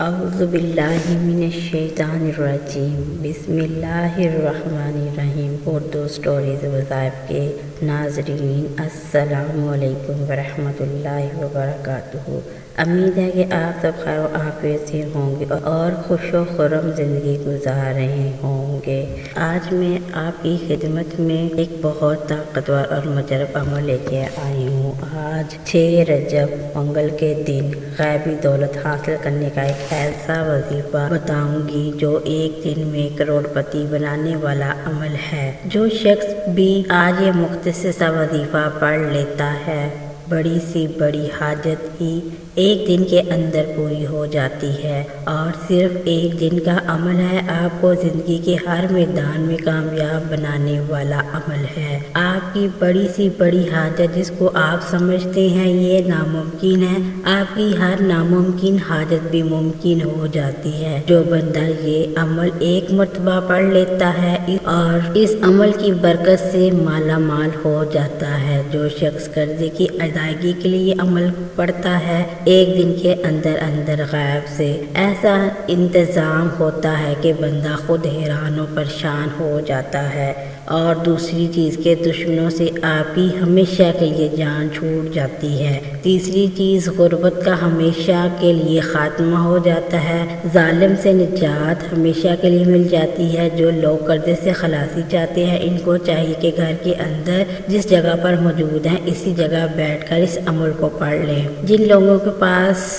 اعوذ باللہ من الشیطان الرجیم بسم اللہ الرحمن الرحیم۔ اردو سٹوریز وظائف کے ناظرین السلام علیکم ورحمۃ اللہ وبرکاتہ۔ امید ہے کہ آپ سب خیر و عافیت سے ہوں گے اور خوش و خرم زندگی گزار رہے ہوں گے۔ آج میں آپ کی خدمت میں ایک بہت طاقتور اور مجرب عمل لے کے آئی ہوں۔ آج 6 رجب منگل کے دن غیبی دولت حاصل کرنے کا ایک ایسا وظیفہ بتاؤں گی جو ایک دن میں کروڑ پتی بنانے والا عمل ہے۔ جو شخص بھی آج یہ مختصر سا وظیفہ پڑھ لیتا ہے، بڑی سی بڑی حاجت ہی ایک دن کے اندر پوری ہو جاتی ہے۔ اور صرف ایک دن کا عمل ہے، آپ کو زندگی کے ہر میدان میں کامیاب بنانے والا عمل ہے۔ آپ کی بڑی سی بڑی حاجت جس کو آپ سمجھتے ہیں یہ ناممکن ہے، آپ کی ہر ناممکن حاجت بھی ممکن ہو جاتی ہے۔ جو بندہ یہ عمل ایک مرتبہ پڑھ لیتا ہے اور اس عمل کی برکت سے مالا مال ہو جاتا ہے۔ جو شخص قرضے کی ادائیگی کے لیے عمل پڑھتا ہے، ایک دن کے اندر اندر غیب سے ایسا انتظام ہوتا ہے کہ بندہ خود حیران و پریشان ہو جاتا ہے۔ اور دوسری چیز کے دشمنوں سے آپ کی ہمیشہ کے لیے جان چھوٹ جاتی ہے۔ تیسری چیز غربت کا ہمیشہ کے لیے خاتمہ ہو جاتا ہے۔ ظالم سے نجات ہمیشہ کے لیے مل جاتی ہے۔ جو لوگ قرضے سے خلاصی چاہتے ہیں، ان کو چاہیے کہ گھر کے اندر جس جگہ پر موجود ہیں اسی جگہ بیٹھ کر اس عمل کو پڑھ لیں۔ جن لوگوں کے پاس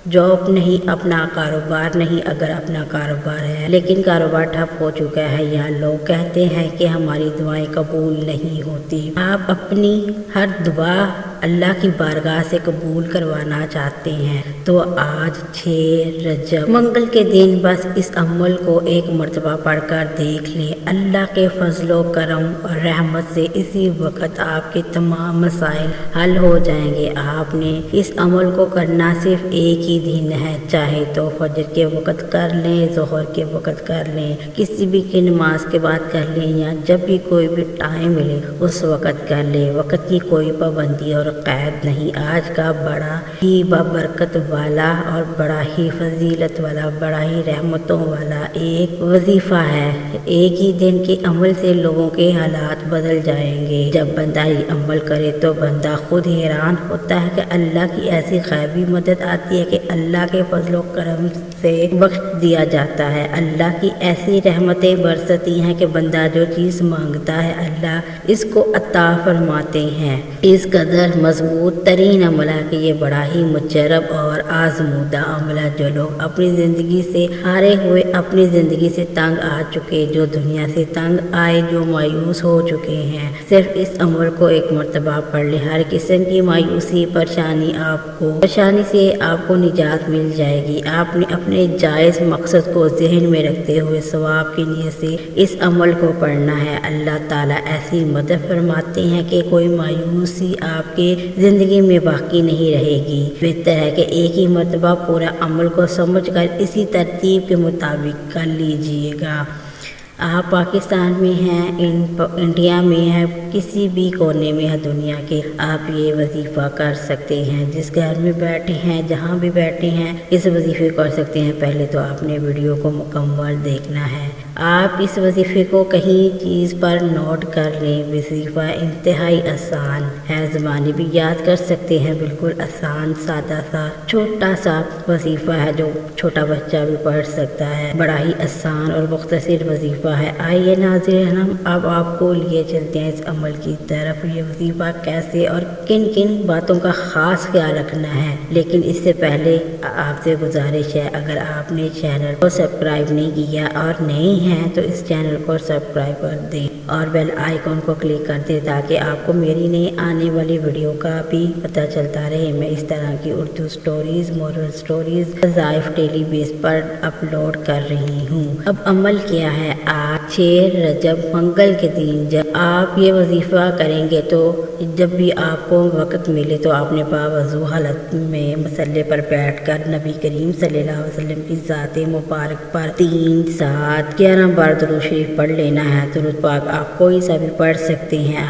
جاب نہیں، اپنا کاروبار نہیں، اگر اپنا کاروبار ہے لیکن کاروبار ٹھپ ہو چکا ہے، یا لوگ کہتے ہیں کہ ہماری دعائیں قبول نہیں ہوتی، آپ اپنی ہر دعا اللہ کی بارگاہ سے قبول کروانا چاہتے ہیں، تو آج 6 رجب منگل کے دن بس اس عمل کو ایک مرتبہ پڑھ کر دیکھ لیں۔ اللہ کے فضل و کرم اور رحمت سے اسی وقت آپ کے تمام مسائل حل ہو جائیں گے۔ آپ نے اس عمل کو کرنا صرف ایک ہی دن ہے، چاہے تو فجر کے وقت کر لیں، ظہر کے وقت کر لیں، کسی بھی کی نماز کے بعد کر لیں، یا جب بھی کوئی بھی ٹائم ملے اس وقت کر لیں۔ وقت کی کوئی پابندی اور قید نہیں۔ آج کا بڑا ہی بابرکت والا اور بڑا ہی فضیلت والا، بڑا ہی رحمتوں والا ایک وظیفہ ہے۔ ایک ہی دن کے عمل سے لوگوں کے حالات بدل جائیں گے۔ جب بندہ یہ عمل کرے تو بندہ خود حیران ہوتا ہے کہ اللہ کی ایسی غیبی مدد آتی ہے کہ اللہ کے فضل و کرم سے بخش دیا جاتا ہے۔ اللہ کی ایسی رحمتیں برستی ہیں کہ بندہ جو چیز مانگتا ہے اللہ اس کو عطا فرماتے ہیں۔ اس قدر مضبوط ترین عمل ہے کہ یہ بڑا ہی مجرب اور آزمودہ عمل ہے۔ جو لوگ اپنی زندگی سے ہارے ہوئے، اپنی زندگی سے تنگ آ چکے، جو دنیا سے تنگ آئے، جو مایوس ہو چکے ہیں، صرف اس عمل کو ایک مرتبہ پڑھ لیں۔ ہر قسم کی مایوسی پریشانی سے آپ کو نجات مل جائے گی۔ آپ نے اپنے جائز مقصد کو ذہن میں رکھتے ہوئے ثواب کی نیت سے اس عمل کو پڑھنا ہے۔ اللہ تعالیٰ ایسی مدد فرماتے ہیں کہ کوئی مایوسی آپ کے زندگی میں باقی نہیں رہے گی۔ بہتر ہے کہ ایک ہی مرتبہ پورا عمل کو سمجھ کر اسی ترتیب کے مطابق کر لیجئے گا۔ آپ پاکستان میں ہیں، انڈیا میں ہیں، کسی بھی کونے میں ہے دنیا کے، آپ یہ وظیفہ کر سکتے ہیں۔ جس گھر میں بیٹھے ہیں، جہاں بھی بیٹھے ہیں، اس وظیفے کو کر سکتے ہیں۔ پہلے تو آپ نے ویڈیو کو مکمل دیکھنا ہے۔ آپ اس وظیفے کو کہیں چیز پر نوٹ کر لیں۔ وظیفہ انتہائی آسان ہے، زبانی بھی یاد کر سکتے ہیں۔ بالکل آسان، سادہ سا، چھوٹا سا وظیفہ ہے جو چھوٹا بچہ بھی پڑھ سکتا ہے۔ بڑا ہی آسان اور مختصر وظیفہ ہے۔ آئیے ناظرین، ہم اب آپ کو لیے چلتے ہیں اس عمل کی طرف۔ یہ وظیفہ کیسے اور کن کن باتوں کا خاص خیال رکھنا ہے، لیکن اس سے پہلے آپ سے گزارش ہے، اگر آپ نے چینل کو سبسکرائب نہیں کیا اور نہیں ہیں تو اس چینل کو سبسکرائب کر دیں اور بیل آئیکن کو کلک کر دیں تاکہ آپ کو میری نئی آنے والی ویڈیو کا بھی پتہ چلتا رہے۔ میں اس طرح کی اردو سٹوریز، مورل سٹوریز وظائف ڈیلی بیس پر اپلوڈ کر رہی ہوں۔ اب عمل کیا ہے؟ آپ آج 6 رجب منگل کے دن جب آپ یہ وظیفہ کریں گے تو جب بھی آپ کو وقت ملے تو آپ نے باوضو حالت میں مسلے پر بیٹھ کر نبی کریم صلی اللہ علیہ وسلم کی ذات مبارک پر 3 7 11 بار درود شریف پڑھ لینا ہے۔ درود پاک آپ کوئی سا بھی پڑھ سکتے ہیں۔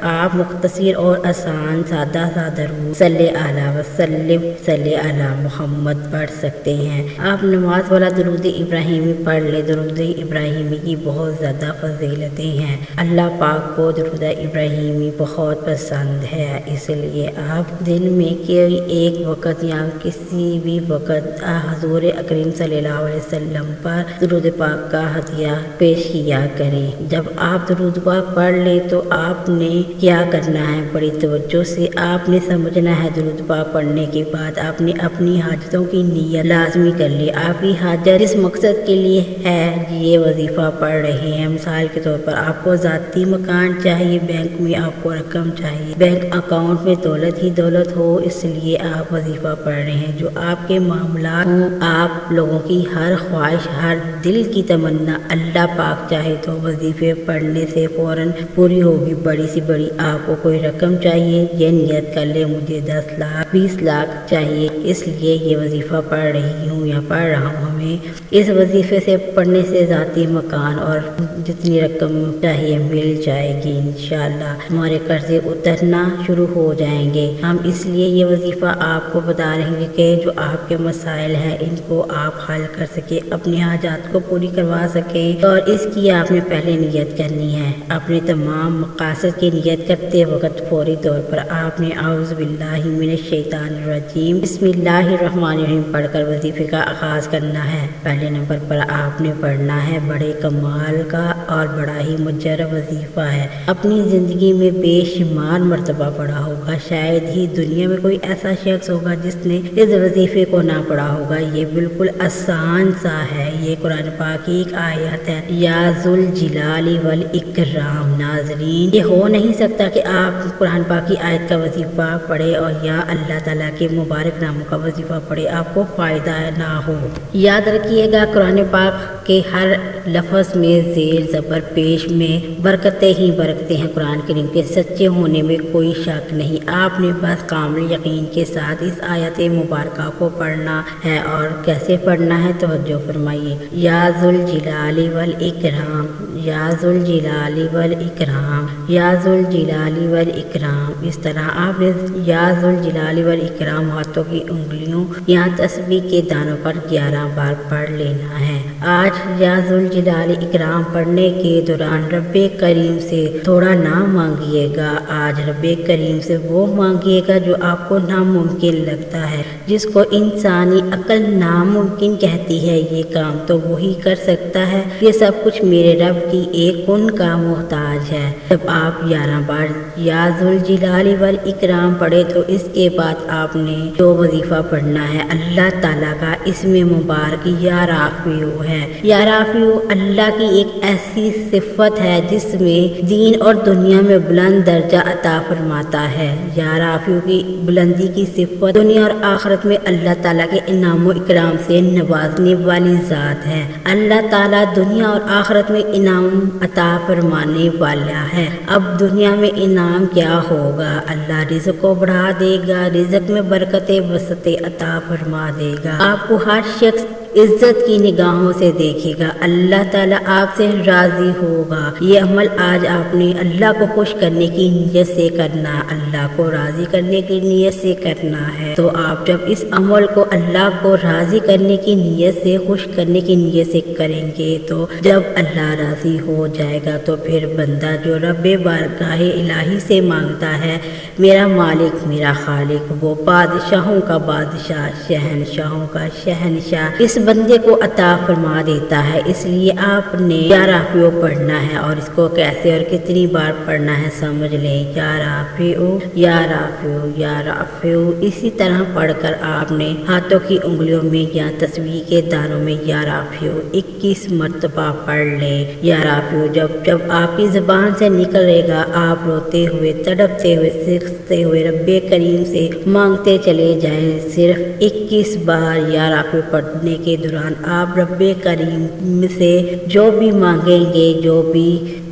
آپ مختصر اور آسان سادہ درود صلی اللہ وسلم صلی اللہ محمد پڑھ سکتے ہیں۔ آپ نماز والا درود ابراہیمی پڑھ لے۔ درود ابراہیمی کی بہت زیادہ فضیلتیں ہیں۔ اللہ پاک کو درود ابراہیمی بہت پسند ہے، اس لیے آپ دن میں کوئی ایک وقت یا کسی بھی وقت حضور اکرم صلی اللہ علیہ وسلم پر درود پاک کا ہدیہ پیش کیا کریں۔ جب آپ درود پاک پڑھ لیں تو آپ نے کیا کرنا ہے، بڑی توجہ سے آپ نے سمجھنا ہے۔ درود پاک پڑھنے کے بعد آپ نے اپنی حاجتوں کی نیت لازمی کر لی۔ آپ کی حاجت جس مقصد کے لیے ہے یہ وظیفہ پڑھ رہے ہیں، مثال کے طور پر آپ کو ذاتی مکان چاہیے، بینک میں آپ کو رقم چاہیے، بینک اکاؤنٹ میں دولت ہی دولت ہو، اس لیے آپ وظیفہ پڑھ رہے ہیں۔ جو آپ کے معاملات ہوں، آپ لوگوں کی ہر خواہش، ہر دل کی تمنا اللہ پاک چاہے تو وظیفے پڑھنے سے فوراً پوری ہوگی۔ بڑی سی بڑی آپ کو کوئی رقم چاہیے، یہ نیت کر لے مجھے 10 لاکھ 20 لاکھ چاہیے، اس لیے یہ وظیفہ پڑھ رہی ہوں یا پڑھ رہا ہوں۔ ہمیں اس وظیفے سے پڑھنے سے ذاتی مکان اور جتنی رقم چاہیے مل جائے گی انشاءاللہ۔ ہمارے قرضے اترنا شروع ہو جائیں گے۔ ہم اس لیے یہ وظیفہ آپ کو بتا رہے ہیں کہ جو آپ کے مسائل ہیں ان کو آپ حل کر سکیں، اپنی حاجات کو پوری کروا سکیں، اور اس کی آپ نے پہلے نیت کرنی ہے۔ اپنے تمام مقاصد کی نیت کرتے وقت فوری طور پر آپ نے اعوذ باللہ من الشیطان الرجیم بسم اللہ الرحمن الرحیم پڑھ کر وظیفے کا آغاز کرنا ہے۔ پہلے نمبر پر آپ نے پڑھنا ہے، بڑے کمال کا اور بڑا ہی مجرب وظیفہ ہے، اپنی زندگی میں بے شمار مرتبہ پڑھا ہوگا، شاید ہی دنیا میں کوئی ایسا شخص ہوگا جس نے اس وظیفے کو نہ پڑھا ہوگا۔ یہ بالکل آسان سا ہے، یہ قرآن پاک کی ایک آیت ہے، یا ذوالجلال والاکرام۔ ناظرین، یہ ہو نہیں سکتا کہ آپ قرآن پاک کی آیت کا وظیفہ پڑھے اور یا اللہ تعالیٰ کے مبارک ناموں کا وظیفہ پڑھے، آپ کو فائدہ نہ ہو۔ یاد رکھیے گا قرآن پاک کے ہر لفظ میں زیر زبر پیش میں برکتیں ہی برکتیں ہیں۔ قرآن کریم کے سچے ہونے میں کوئی شک نہیں۔ آپ نے بس کامل یقین کے ساتھ اس آیت مبارکہ کو پڑھنا ہے، اور کیسے پڑھنا ہے توجہ فرمائیے۔ یا ذوالجلال والاکرام، یا ذوالجلال والاکرام، یا ذوالجلال والاکرام، اس طرح آپ نے یا ذوالجلال والاکرام ہاتھوں کی انگلیوں یا تسبیح کے دانوں پر 11 بار پڑھ لینا ہے۔ آج یا ذوالجلال اکرام پڑھنے کے دوران رب کریم سے تھوڑا نہ مانگیے گا۔ آج رب کریم سے وہ مانگیے گا جو آپ کو ناممکن لگتا ہے، جس کو انسانی عقل ناممکن کہتی ہے، یہ کام تو وہی کر سکتا ہے، یہ سب کچھ میرے رب کی ایک کن کا محتاج ہے۔ جب آپ 11 بار یا ذوالجلال والاکرام پڑھے تو اس کے بعد آپ نے جو وظیفہ پڑھنا ہے اللہ تعالیٰ کا اسم مبارک یا رافع ہے۔ یا رافع اللہ کی ایک ایسی صفت ہے جس میں دین اور دنیا میں بلند درجہ عطا فرماتا ہے۔ یا رافع کی بلندی کی صفت دنیا اور آخرت میں اللہ تعالیٰ کے انعام و اکرام سے نوازنے والی ذات ہے۔ اللہ تعالیٰ دنیا اور آخرت میں انعام عطا فرمانے والا ہے۔ اب دنیا میں انعام کیا ہوگا؟ اللہ رزق کو بڑھا دے گا، رزق میں برکتیں وسعتیں عطا فرما دے گا، آپ کو ہر شخص عزت کی نگاہوں سے دیکھے گا، اللہ تعالیٰ آپ سے راضی ہوگا۔ یہ عمل آج آپ نے اللہ کو خوش کرنے کی نیت سے کرنا، اللہ کو راضی کرنے کی نیت سے کرنا ہے۔ تو آپ جب اس عمل کو اللہ کو راضی کرنے کی نیت سے، خوش کرنے کی نیت سے کریں گے تو جب اللہ راضی ہو جائے گا تو پھر بندہ جو رب بارگاہ الہی سے مانگتا ہے، میرا مالک میرا خالق، وہ بادشاہوں کا بادشاہ، شہنشاہوں کا شہنشاہ، اس بندے کو عطا فرما دیتا ہے۔ اس لیے آپ نے یا رافع پڑھنا ہے، اور اس کو کیسے اور کتنی بار پڑھنا ہے سمجھ لیں۔ یا رافع یا رافع یا رافع، اسی طرح پڑھ کر آپ نے ہاتھوں کی انگلیوں میں یا تسبیح کے دانوں میں یا رافع 21 مرتبہ پڑھ لیں۔ یا رافع جب آپ کی زبان سے نکلے گا، آپ روتے ہوئے، تڑپتے ہوئے، سکھتے ہوئے رب کریم سے مانگتے چلے جائیں۔ صرف 21 بار یا رافع پڑھنے کے دوران آپ رب کریم سے جو بھی مانگیں گے، جو بھی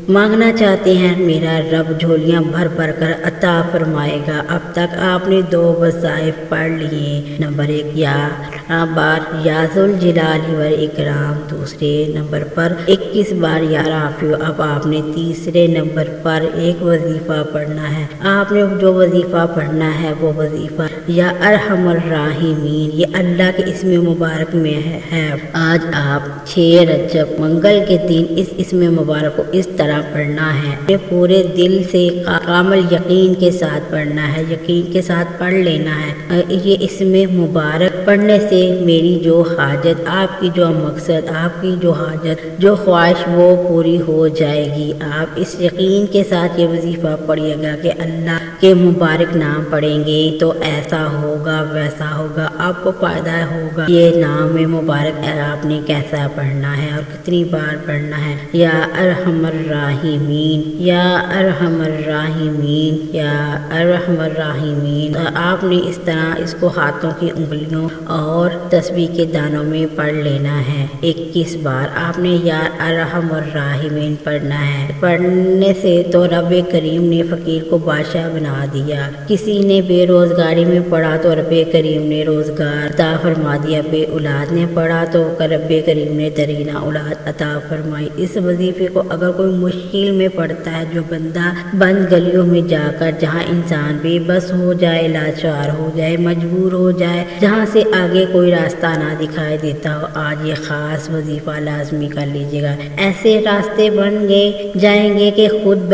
مانگنا چاہتے ہیں، میرا رب جھولیاں بھر بھر کر عطا فرمائے گا۔ اب تک آپ نے 2 وظائف پڑھ لیے۔ نمبر 1 بار یا ذوالجلال والاکرام، دوسرے نمبر پر 21 بار یا رافع۔ اب آپ نے تیسرے نمبر پر ایک وظیفہ پڑھنا ہے۔ آپ نے جو وظیفہ پڑھنا ہے وہ وظیفہ یا ارحم الراحمین، یہ اللہ کے اسم مبارک میں ہے۔ آج آپ 6 رجب منگل کے دن اس اسم مبارک کو اس طرح پڑھنا ہے، پورے دل سے کامل یقین کے ساتھ پڑھنا ہے، یقین کے ساتھ پڑھ لینا ہے۔ یہ اسم مبارک پڑھنے سے میری جو حاجت، آپ کی جو مقصد، آپ کی جو حاجت، جو خواہش وہ پوری ہو جائے گی۔ آپ اس یقین کے ساتھ یہ وظیفہ پڑھیے گا کہ اللہ کے مبارک نام پڑھیں گے تو ایسا ہوگا، ویسا ہوگا، آپ کو فائدہ ہوگا۔ یہ نام مبارک آپ نے کیسا پڑھنا ہے اور کتنی بار پڑھنا ہے؟ یا ارحم الراحمین، یا ارحم الراحمین، یا ارحم الراحمین۔ آپ نے اس طرح اس کو ہاتھوں کی انگلیوں اور تسبیح کے دانوں میں پڑھ لینا ہے 21 بار۔ آپ نے یا ارحم الراحمین پڑھنا ہے۔ پڑھنے سے تو رب کریم نے فقیر کو بادشاہ بنا دیا، کسی نے بے روزگاری میں پڑھا تو رب کریم نے روزگار عطا فرما دیا، بے اولاد نے پڑھا تو رب کریم نے درینہ اولاد عطا فرمائی۔ اس وظیفے کو اگر کوئی مشکل میں پڑتا ہے، جو بندہ بند گلیوں میں جا کر، جہاں انسان بے بس ہو جائے، لاچار ہو جائے، مجبور ہو جائے، جہاں سے آگے کوئی راستہ نہ دکھائی دیتا ہو، آج یہ خاص وظیفہ لازمی کر لیجیے گا۔ ایسے راستے بن جائیں گے کہ خود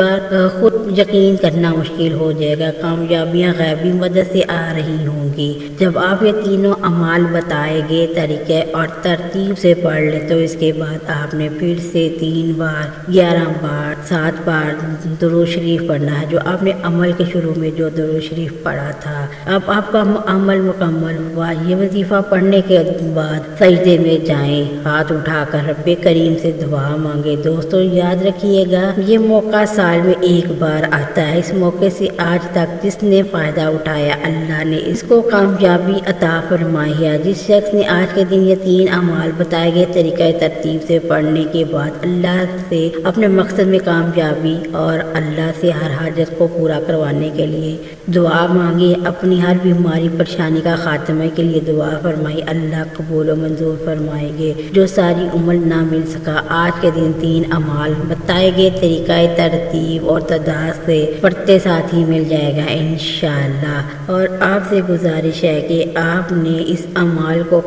یقین کرنا مشکل ہو جائے گا، کامیابیاں غیبی مدد سے آ رہی ہوں گی۔ جب آپ یہ تینوں اعمال بتائے گے طریقے اور ترتیب سے پڑھ لیں تو اس کے بعد آپ نے پھر سے 3 بار، 11 بار، 7 بار درود شریف پڑھنا ہے، جو آپ نے عمل کے شروع میں جو درود شریف پڑھا تھا۔ اب آپ کا عمل مکمل ہوا۔ یہ وظیفہ پڑھنے کے بعد سجدے میں جائیں، ہاتھ اٹھا کر رب کریم سے دعا مانگے۔ دوستو یاد رکھیے گا، یہ موقع سال میں 1 بار آتا ہے۔ اس موقع سے آج تک جس نے فائدہ اٹھایا، اللہ نے اس کو کامیابی عطا فرمائی ہے۔ جس شخص نے آج کے دن یہ 3 اعمال بتائے گئے طریقہ ترتیب سے پڑھنے کے بعد اللہ سے اپنے مقصد میں کامیابی اور اللہ سے ہر حاجت کو پورا کروانے کے لیے دعا مانگی، اپنی ہر بیماری پریشانی کا خاتمے کے لیے دعا فرمائی، اللہ قبول و منظور فرمائیں گے۔ جو ساری عمر نہ مل سکا، آج کے دن 3 اعمال بتائے گئے طریقہ ترتیب اور تعداد سے پڑھتے ساتھ ہی مل جائے گا انشاءاللہ۔ اور آپ سے گزارش ہے کہ آپ نے اس اعمال کو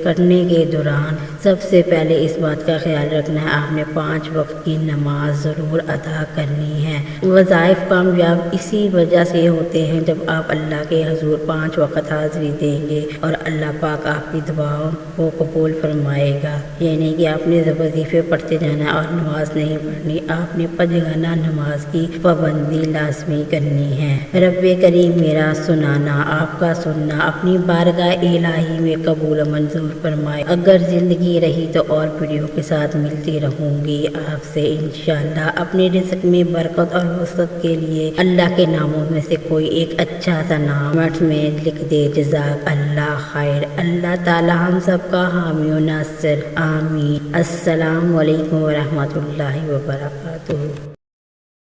کرنے کے دوران سب سے پہلے اس بات کا خیال رکھنا ہے، آپ نے 5 وقت کی نماز ضرور ادا کرنی ہے۔ وظائف کامیاب اسی وجہ سے ہوتے ہیں جب آپ اللہ کے حضور 5 وقت حاضری دیں گے اور اللہ پاک آپ کی دعاؤں کو قبول فرمائے گا۔ یہ نہیں کہ آپ نے وظیفے پڑھتے جانا اور نماز نہیں پڑھنی، آپ نے 5 گانا نماز کی پابندی لازمی کرنی ہے۔ رب کریم میرا سنانا، آپ کا سننا اپنی بارگاہ الہی میں قبول و منظور فرمائے۔ اگر زندگی رہی تو اور ویڈیو کے ساتھ ملتی رہوں گی آپ سے انشاءاللہ۔ اپنے رزق میں برکت اور وسعت کے لیے اللہ کے ناموں میں سے کوئی ایک اچھا سا نام کمنٹ میں لکھ دے۔ جزاک اللہ خیر۔ اللہ تعالی ہم سب کا حامی و ناصر، آمین۔ السلام علیکم ورحمۃ اللہ وبرکاتہ۔